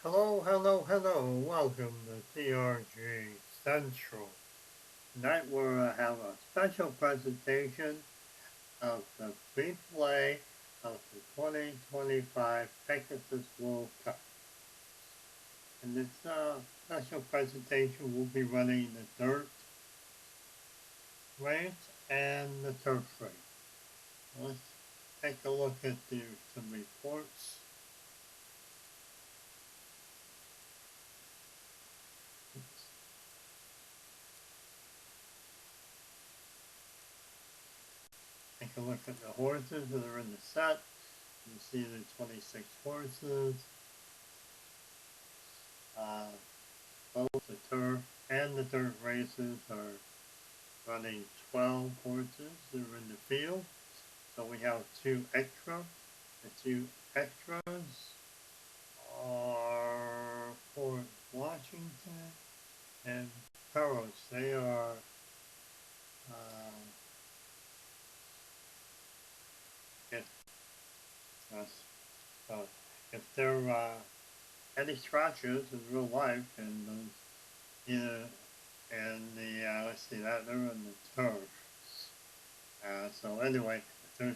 Hello. Welcome to TRG Central. Tonight we'll have a special presentation of the replay of the 2025 Pegasus World Cup. And this special presentation will be running the dirt race and the turf race. Let's take a look at some reports. Take a look at the horses that are in the set. You see the 26 horses. Both the turf and the dirt races are running 12 horses that are in the field. So we have two extra. The two extras are Fort Washington and Pegasus. They are if there are any scratches in real life and either and let's see that they're in the turf. So anyway, if there's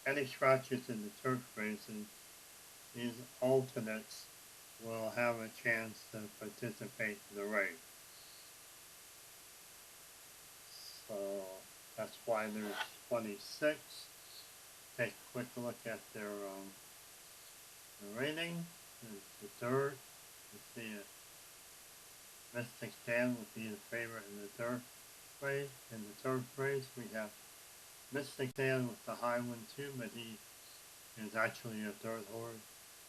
any scratches in the turf races, these alternates will have a chance to participate in the race. So that's why there's 26. Take a quick look at their rating. The dirt, you see it. Mystic Dan would be the favorite in the turf race. In the turf race, we have Mystic Dan with the high one too, but he is actually a dirt horse.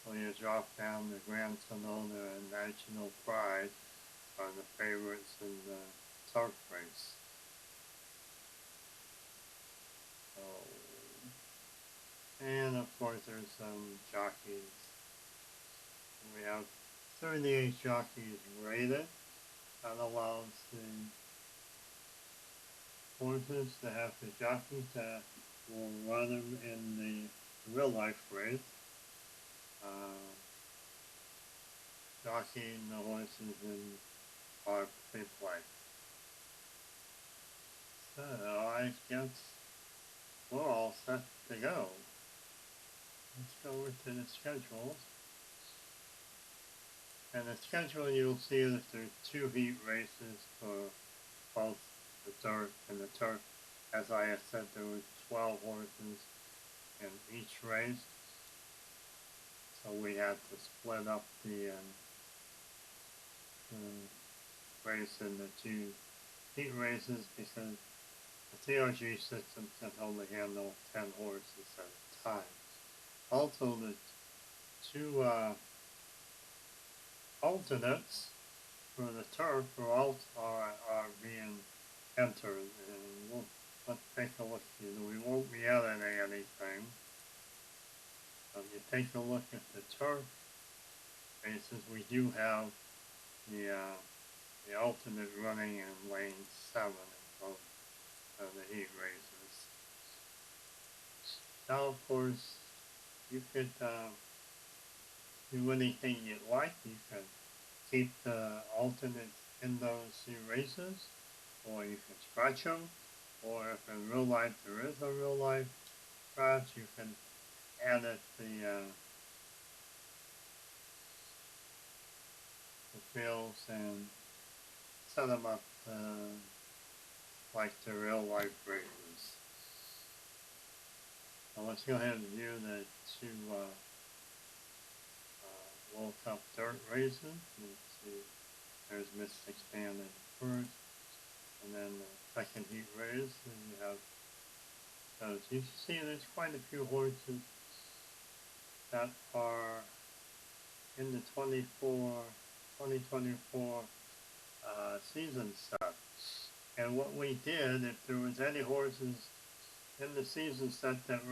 So he has dropped down the Grand Sonoma and National Pride are the favorites in the turf race. So, and of course there's some jockeys. We have 38 jockeys rated. That allows the horses to have the jockeys that will run them in the real life race. Jockeying the horses in our pre-play. So I guess we're all set to go. Let's go over to the schedules. And the schedule, you'll see that there's two heat races for both the dirt and the turf. As I have said, there were 12 horses in each race. So we had to split up the race in the two heat races because the TRG system can only handle 10 horses at a time. Also, the two alternates for the turf are being entered, and let's take a look here. We won't be adding anything. If you take a look at the turf races, we do have the alternate running in lane 7 in both of the heat races. Now, of course, you could do anything you like. You can keep the alternates in those two races, or you can scratch them, or if in real life there is a real life scratch, you can edit the fields and set them up like the real life races. So let's go ahead and view the two World Cup dirt races. Let's see, there's Mystic Span in the first, and then the second heat race, and you have those. You can see there's quite a few horses that are in the 2024 season set. And what we did, if there was any horses in the season set that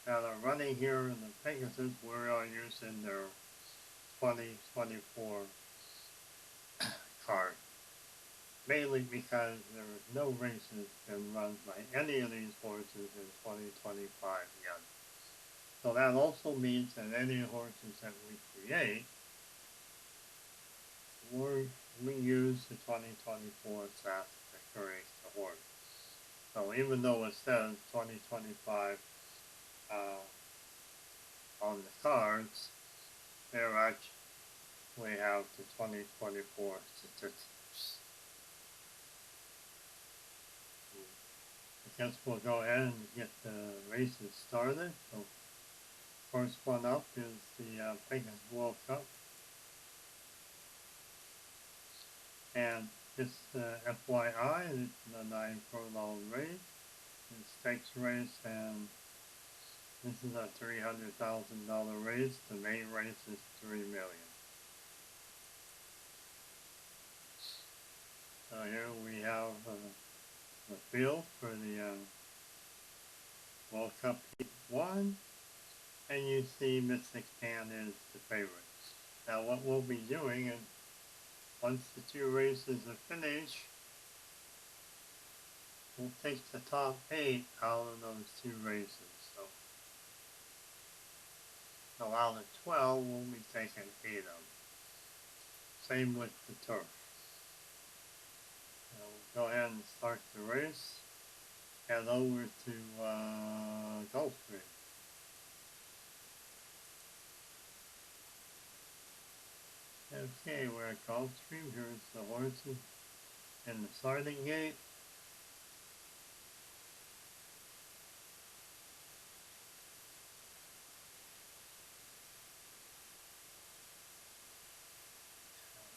are running here in the Pegasus, we are using their 2024 card. Mainly because there was no races been run by any of these horses in 2025 yet. So that also means that any horses that we create we use the 2024 SAS to create the horse. So even though it says 2025 on the cards, there actually have the 2024 statistics. I guess we'll go ahead and get the races started. So first one up is the Pegasus World Cup. And just FYI, it's a 9 furlong race. It's a stakes race, and this is a $300,000 race. The main race is $3 million. So here we have the field for the World Cup Heat 1, and you see Mystic Tan is the favorite. Now what we'll be doing is, once the two races are finished, we'll take the top 8 out of those two races. So out of 12, we'll be taking 8 of them. Same with the turf. So we'll go ahead and start the race. Head over to Gulfstream. Okay, we're at Gulfstream. Here's the horses in the starting gate.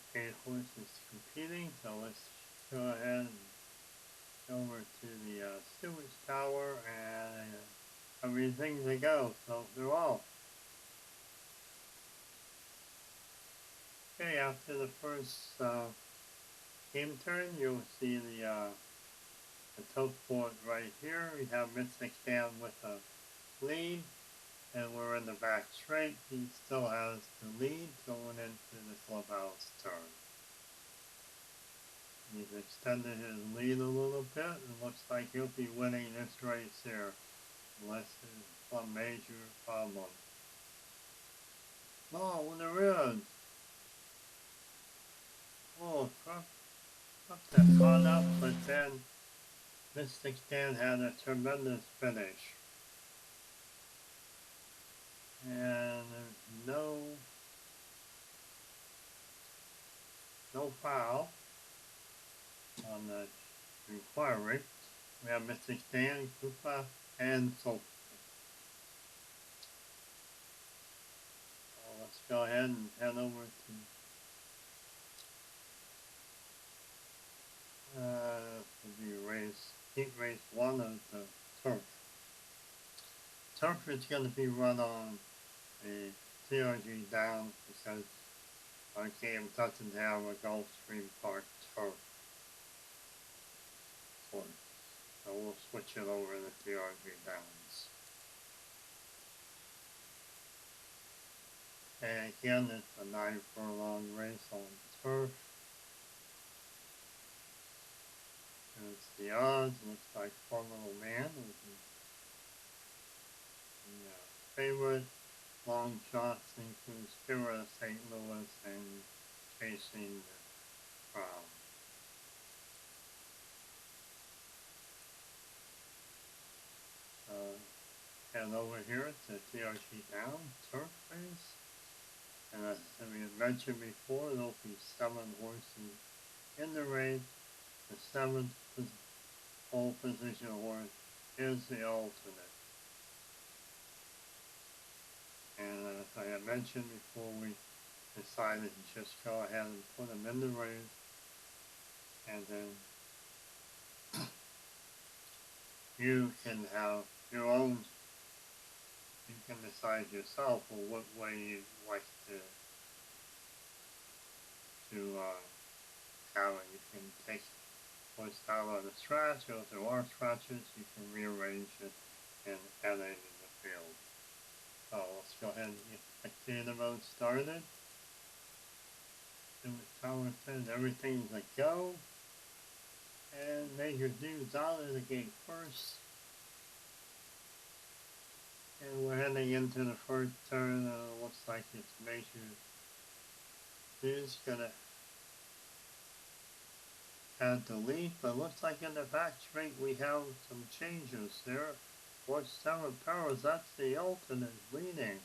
Okay, horses competing, so let's go ahead and go over to the sewage tower and everything's a go, so they're off. Okay, after the first game turn, you'll see the top board right here. We have Mystic Stan with a lead, and we're in the back straight. He still has the lead going into the clubhouse turn. He's extended his lead a little bit. It looks like he'll be winning this race here, unless there's some major problem. Oh, there is. Oh, up that caught up, but then Mystic Stan had a tremendous finish. And there's no foul on the inquiry. We have Mystic Stan, Koopa, and Soap. So let's go ahead and head over to the heat race 1 of the turf. Turf is going to be run on a TRG down because our game doesn't have a Gulfstream Park turf. So we'll switch it over to the TRG downs. And again, it's a 9 furlong race on turf. There's the odds. Looks like Formidable Man is the favorite. Long shots include Spirit of St. Louis and Chasing the Crown. Head over here to TRG down, turf race. And as we mentioned before, there'll be 7 horses in the race. The 7th pole position horse is the alternate. And as I had mentioned before, we decided to just go ahead and put them in the race, and then you can have your own, you can decide yourself what way you'd like to have it. You can take what's out of the scratch, or if there are scratches, you can rearrange it and add it in the field. So let's go ahead and get the data mode started. Do what Tower says, everything's a go. And Major Dude's out of the gate first. And we're heading into the first turn. Looks like it's Major Dude's gonna had the lead, but looks like in the back straight we have some changes there. Watch 7 powers, that's the alternate leading.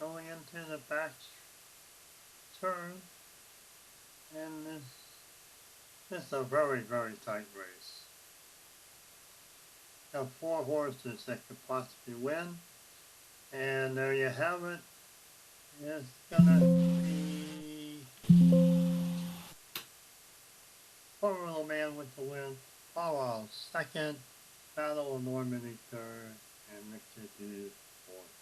Going into the back turn, and this is a very, very tight race. Got 4 horses that could possibly win, and there you have it. It's gonna be Formula Man with the win, Powell second, Battle of Normandy third, and Richard Hughes fourth.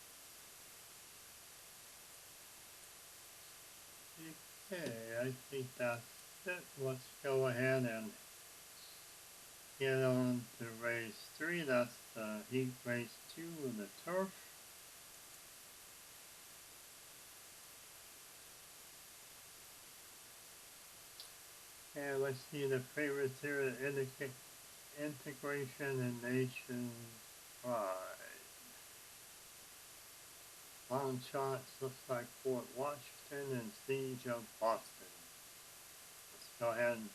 Okay, I think that's it. Let's go ahead and get on to race 3. That's the heat race 2 of the turf. And let's see the favorites here, Integration and Nation Pride. Long shots looks like Fort Washington and Siege of Boston. Let's go ahead and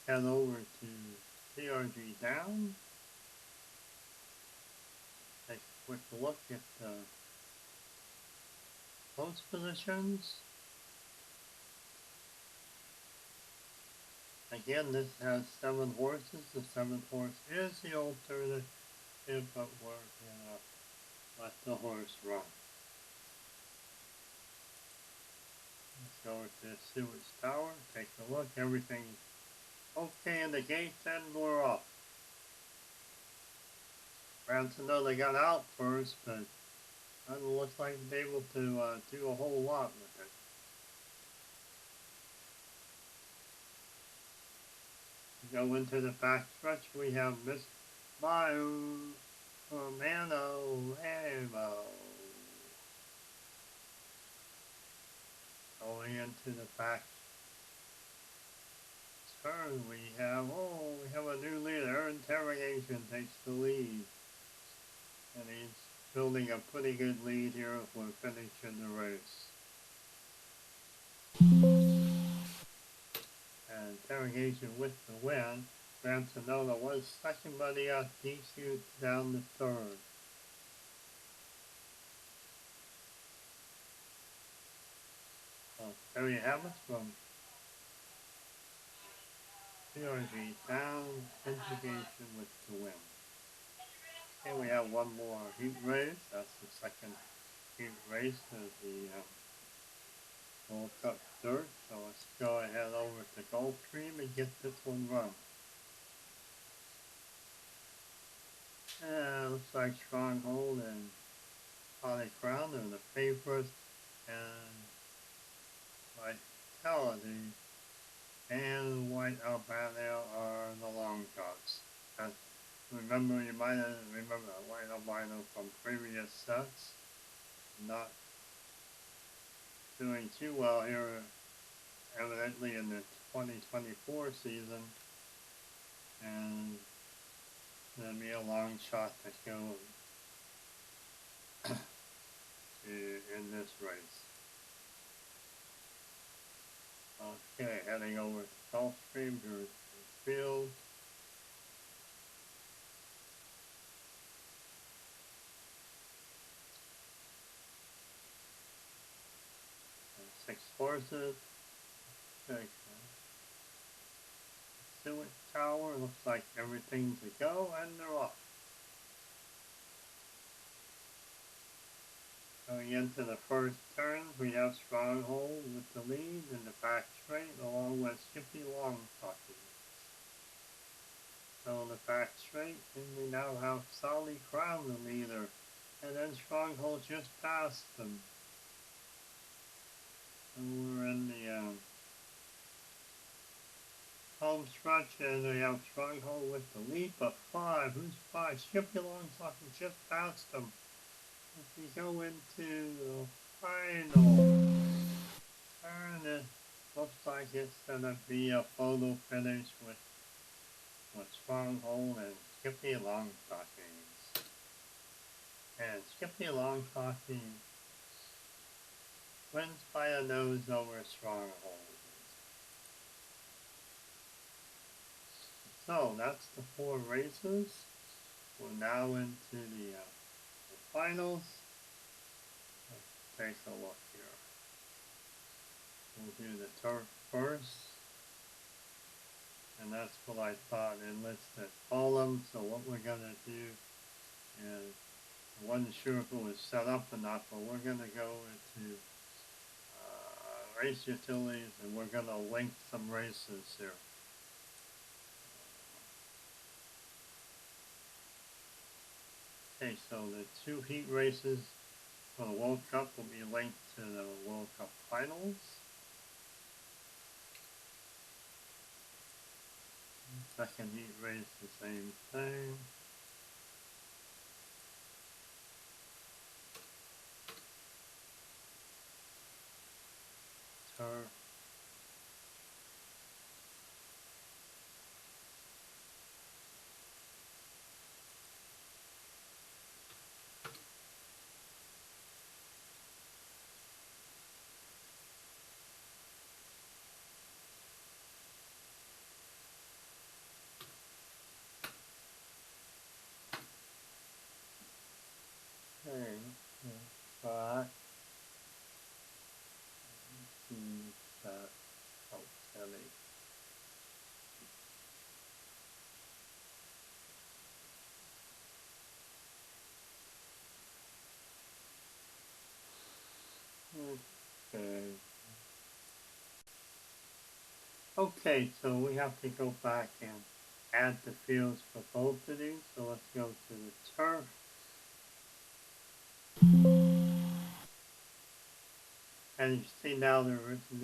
head over to TRG down. Take a quick look at the post positions. Again, this has 7 horses. The 7th horse is the alternative, but we're gonna let the horse run. Let's go to Sewage Tower, take a look, everything's okay in the gates, and we're off. Ransono, they got out first, but doesn't look like they're able to do a whole lot with it. Go into the back stretch, we have Miss Mayu Romano Amo. Going into the back turn, we have a new leader. Interrogation takes the lead. And he's building a pretty good lead here if we're finishing the race. And Interrogation with the win. Ransonola was second, but he got DQ'd down the third. So there you have it from TRG down, Integration with the win. Okay, we have one more heat race. That's the second heat race of the World Cup dirt. So let's go ahead over to Gulfstream and get this one run. Looks like Stronghold and Holly Crown are the favorites, and Vitality and White Albino are the long shots. Remember, you might remember White Albino from previous sets. Not doing too well here, evidently in the 2024 season, and there'll be a long shot to go in this race. Okay, heading over to Gulfstream, here's the field. And 6 horses. Okay. Sewage Tower, looks like everything's a go, and they're off. Going into the first turn, we have Stronghold with the lead in the back straight, along with Skippy Long Talking. So in the back straight, and we now have Solly Crown the leader, and then Stronghold just passed them. So we're in the home stretch, and we have Stronghold with the lead, but 5. Who's 5? Skippy Long Talking just passed them. As we go into the final turn, it looks like it's gonna be a photo finish with Stronghold and Skippy Long Talking. And Skippy Long Talking wins by a nose over Stronghold. So that's the 4 races. We're now into the finals. Let's take a look here. We'll do the turf first. And that's what I thought enlisted all of them. So what we're going to do is, I wasn't sure if it was set up or not, but we're going to go into race utilities and we're going to link some races here. Okay, so the 2 heat races for the World Cup will be linked to the World Cup finals. Second heat race, the same thing. Turf. Okay, but see that outstanding. Okay. Okay, so we have to go back and add the fields for both of these. So let's go to the turf. And you see now there isn't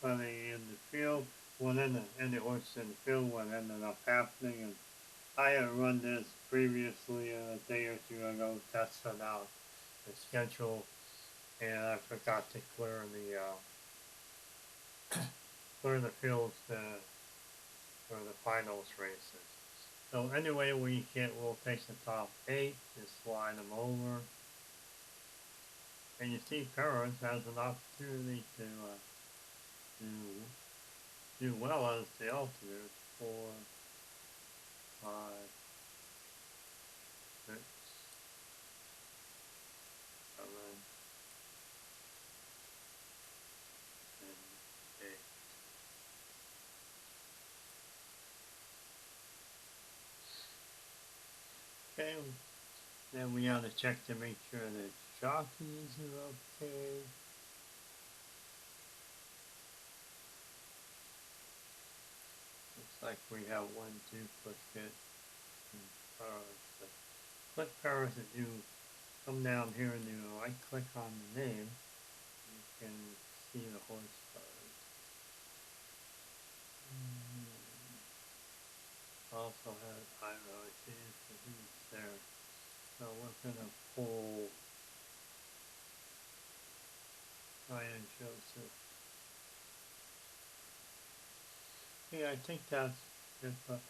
anybody in the field. Any horse in the field, what ended up happening. And I had run this previously a day or two ago, testing out the schedule, and I forgot to clear the fields for the finals races. So anyway, we'll take the top 8, just slide them over. And you see Paris has an opportunity to do well as the alternate. 4, 5, 6, 7, and 8. Okay, then we have to check to make sure the jockeys are okay. Looks like we have 1 duplicate. Click Paris, if you come down here and you right click on the name, you can see the horse cards. Also has IRCs, so he's there. So we're gonna pull Ryan Joseph. Yeah, I think that's it, but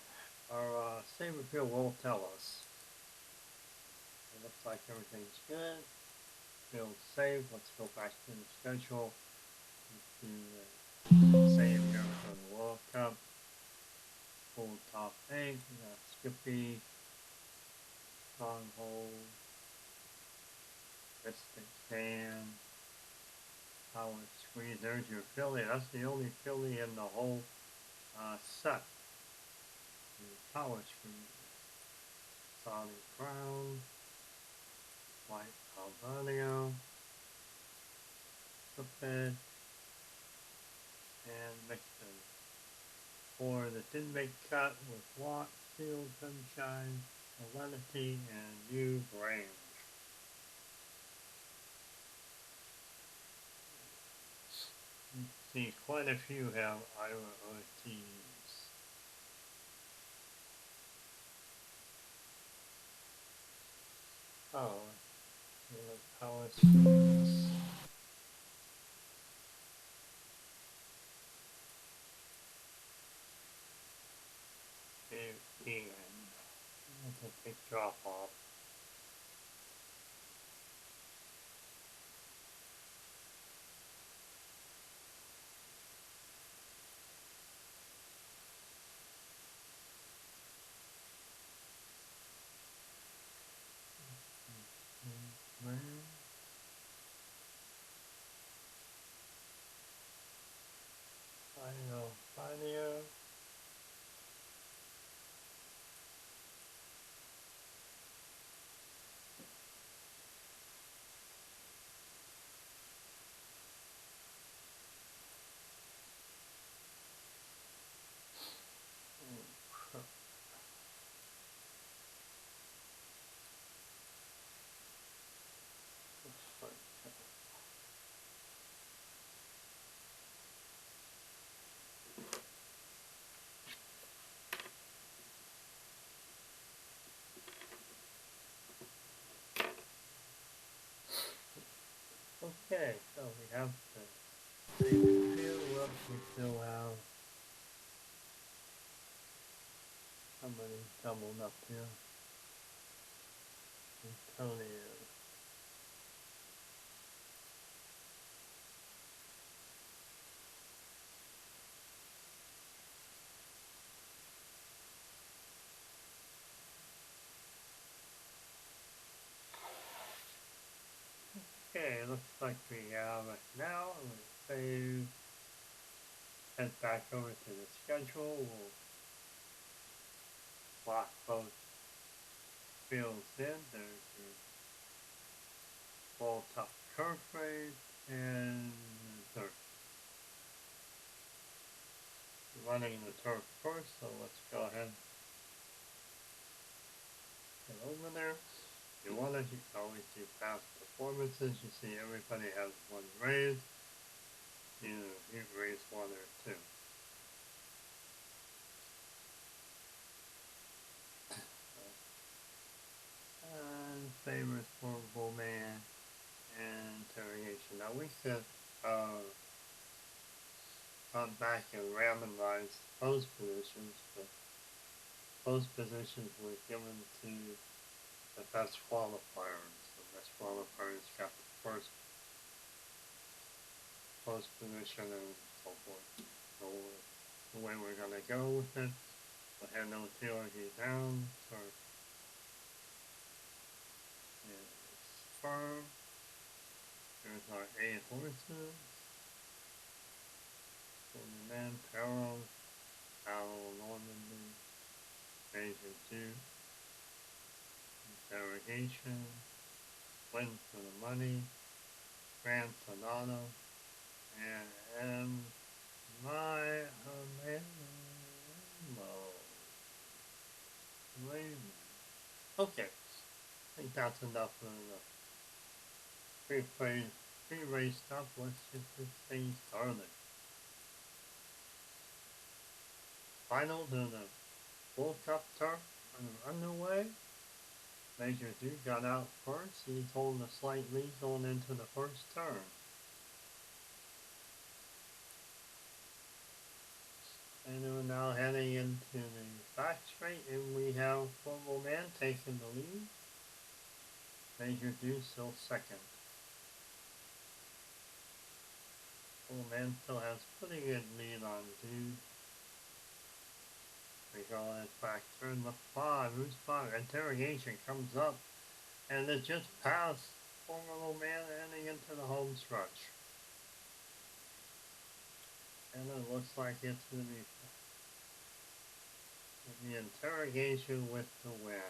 our saber field will tell us. It looks like everything's good. Field saved. Let's go back to the schedule. Let's do the same here for the World Cup. Full top 8. We got Skippy, Stronghold, Mystic Fan, Power Squeeze. There's your filly. That's the only filly in the whole set. The Power Squeeze, Solid Crown, White Albania, Cupid, and Mixon. Or that didn't make cut with Watt, Field, Sunshine, Salinity, and New Range. See, quite a few have Ira Ortiz. Oh, Power Squeeze. That's a big drop off. . Okay, so we have the same field. Look, we still have somebody doubled up here. Antonio. Okay, looks like we have it now. I'm going to save, head back over to the schedule. We'll lock both fields in. There's your ball top curve rate and the turf. Running the turf first, so let's go ahead and get over there. If you want to, you can always do past performances. You see everybody has one raise. You raise one or two. And favors portable man and interrogation. Now we said on back and randomized post positions, but post positions were given to the best qualifiers. The best qualifiers got the first post position and so forth. So the way we're gonna go with it, we'll hand no TRG down for firm. There's our 8 horses. Golden Man, Peril, Battle, Normandy, Major Duke, Interrogation, Win for the Money, Grand Sonata, and my Okay, I think that's enough for the pre-race stuff. Let's get this thing started. Final to the World Cup turf underway. Major Duke got out first. He's holding a slight lead going into the first turn. And we're now heading into the back straight, and we have Portable Man taking the lead. Major Duke still second. Portable Man still has pretty good lead on Duke. We go on it back turn the 5. Who's 5? Interrogation comes up, and it just passed Portable Man heading into the home stretch. And it looks like it's going to be the interrogation with the win.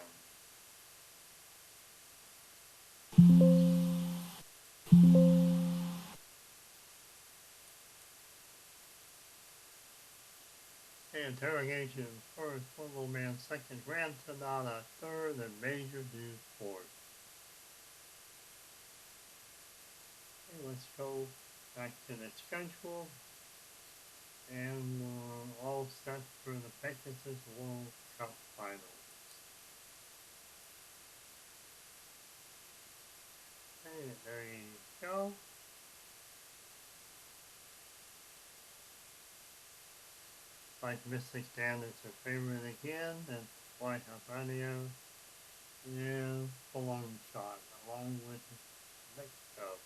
The interrogation first, Portable Man second, Grand Sonata third, and Major Duke fourth. Okay, let's go back to the schedule. And we're all set for the Pegasus World Cup finals. Okay, there you go. Like Mystic Standards are favorite again, and White Habanero and a long shot, along with Mexico.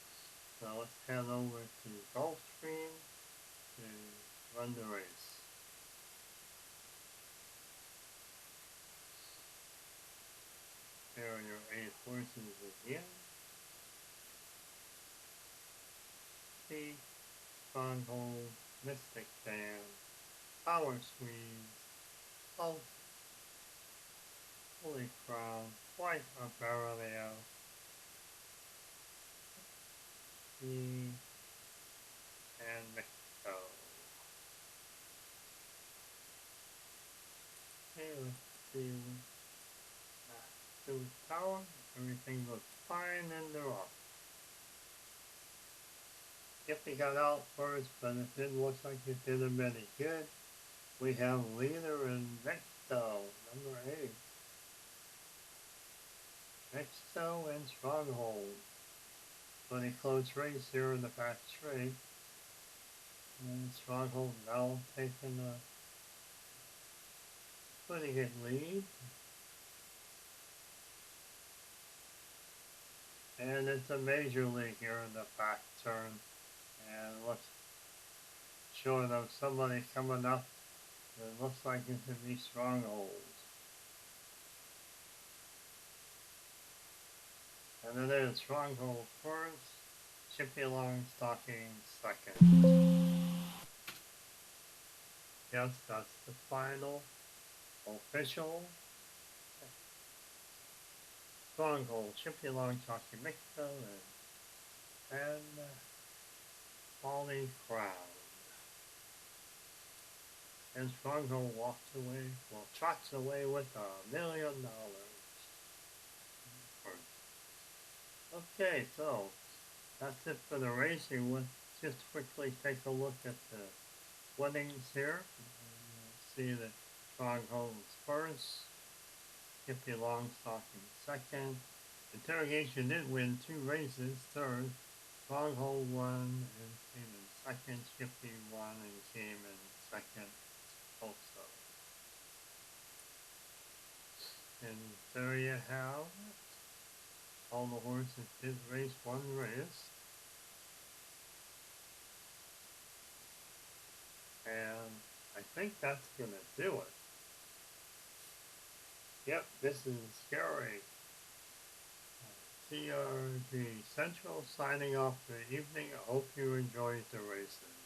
So let's head over to Gulfstream to run the race. Here are your 8 horses again. Sea, Stronghold, Mystic Fan, Power Squeeze, Pulse, Holy Crown, White Apparelio, and Mexico. Okay, let's see. To tower, everything looks fine and they're off. Skippy got out first, but it didn't look like it did him any good. We have leader in Mexico, number 8. Mexico and Stronghold. Pretty close race here in the back straight. And Stronghold now taking a pretty good lead. And it's a major league here in the back turn. And looks short of somebody coming up. It looks like it could be Stronghold. And then there's Stronghold first, Chippy Long Stocking second. Yes, that's the final official. Stronghold, Chippy Long Stocking Mixo, and Falling Crown. And Stronghold walks away, well, trots away with $1 million. Okay, so that's it for the racing. Let's just quickly take a look at the winnings here. See that Stronghold's first, Skippy Longstocking second. Interrogation did win 2 races, third. Stronghold won and came in second. Skippy won and came in second also. And there you have it. All the horses did race 1 race. And I think that's going to do it. Yep, this is scary. TRG Central signing off for the evening. I hope you enjoyed the races.